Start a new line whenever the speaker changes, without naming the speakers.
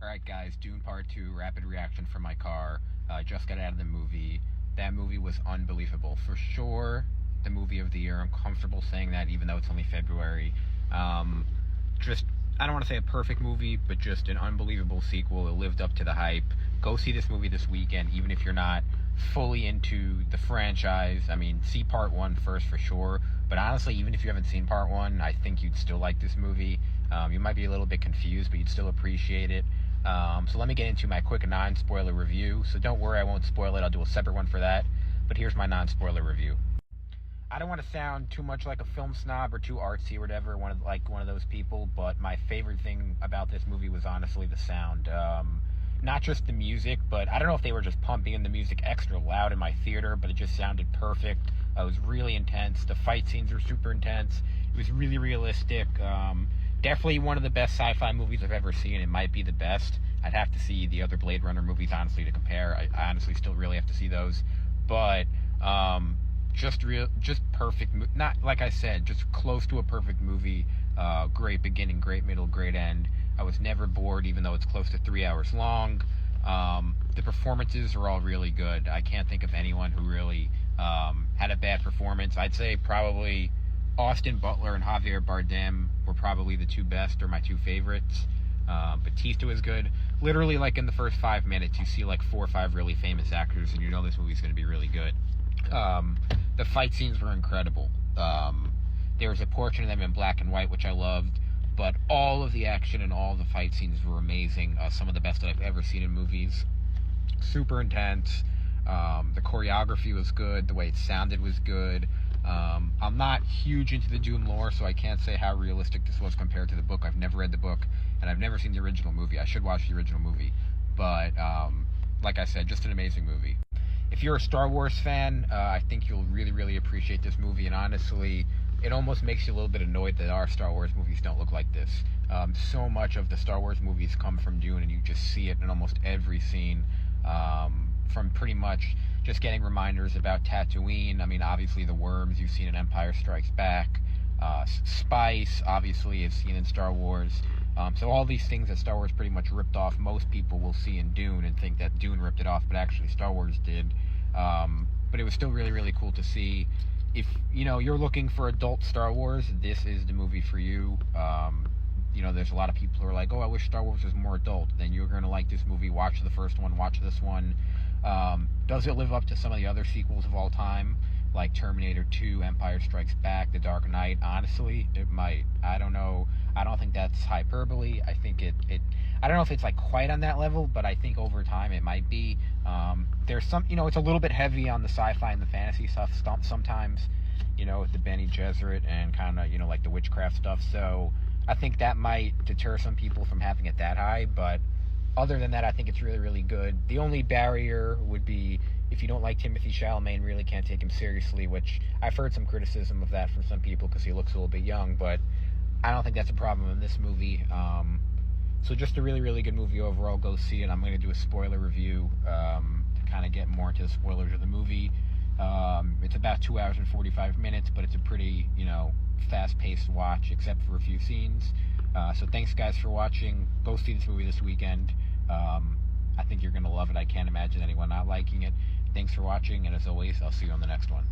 Alright guys, Dune Part 2, rapid reaction from my car. Just got out of the movie. That movie was unbelievable. For sure, the movie of the year. I'm comfortable saying that even though it's only February. Just, I don't want to say a perfect movie, but just an unbelievable sequel. It lived up to the hype. Go see this movie this weekend, even if you're not fully into the franchise. I mean, see Part 1 first for sure. But honestly, even if you haven't seen Part 1, I think you'd still like this movie. You might be a little bit confused, but you'd still appreciate it. So let me get into my quick non-spoiler review. So don't worry, I won't spoil it. I'll do a separate one for that. But here's my non-spoiler review. I don't want to sound too much like a film snob or too artsy or whatever, one of those people, but my favorite thing about this movie was honestly the sound. Not just the music, but I don't know if they were just pumping in the music extra loud in my theater, but it just sounded perfect. It was really intense. The fight scenes were super intense. It was really realistic. Definitely one of the best sci-fi movies I've ever seen. It might be the best. I'd have to see the other Blade Runner movies, honestly, to compare. I honestly still really have to see those. But just perfect. Not like I said, just close to a perfect movie. Great beginning, great middle, great end. I was never bored, even though it's close to 3 hours long. The performances are all really good. I can't think of anyone who really had a bad performance. I'd say probably Austin Butler and Javier Bardem were probably the two best, or my two favorites. Batista was good. Literally, like in the first 5 minutes, you see like 4 or 5 really famous actors, and you know this movie's going to be really good. The fight scenes were incredible. There was a portion of them in black and white, which I loved, but all of the action and all the fight scenes were amazing. Some of the best that I've ever seen in movies. Super intense. The choreography was good. The way it sounded was good. I'm not huge into the Dune lore, so I can't say how realistic this was compared to the book. I've never read the book, and I've never seen the original movie. I should watch the original movie. But, like I said, just an amazing movie. If you're a Star Wars fan, I think you'll really, really appreciate this movie. And honestly, it almost makes you a little bit annoyed that our Star Wars movies don't look like this. So much of the Star Wars movies come from Dune, and you just see it in almost every scene. From pretty much just getting reminders about Tatooine. I mean, obviously the worms you've seen in Empire Strikes Back. Spice, obviously, is seen in Star Wars. So all these things that Star Wars pretty much ripped off, most people will see in Dune and think that Dune ripped it off, but actually Star Wars did. But it was still really, really cool to see. If, you're looking for adult Star Wars, this is the movie for you. There's a lot of people who are like, oh, I wish Star Wars was more adult. Then you're going to like this movie. Watch the first one. Watch this one. Does it live up to some of the other sequels of all time, like Terminator 2, Empire Strikes Back, The Dark Knight? Honestly, it might. I don't know. I don't think that's hyperbole. I think I don't know if it's like quite on that level, but I think over time it might be. There's some, it's a little bit heavy on the sci-fi and the fantasy stuff sometimes, with the Bene Gesserit and kind of, like the witchcraft stuff. So I think that might deter some people from having it that high, but other than that, I think it's really, really good. The only barrier would be if you don't like Timothée Chalamet and really can't take him seriously, which I've heard some criticism of that from some people because he looks a little bit young, but I don't think that's a problem in this movie. So just a really, really good movie overall. Go see it. I'm going to do a spoiler review to kind of get more into the spoilers of the movie. It's about 2 hours and 45 minutes, but it's a pretty, fast-paced watch, except for a few scenes. So thanks, guys, for watching. Go see this movie this weekend. I think you're going to love it. I can't imagine anyone not liking it. Thanks for watching, and as always, I'll see you on the next one.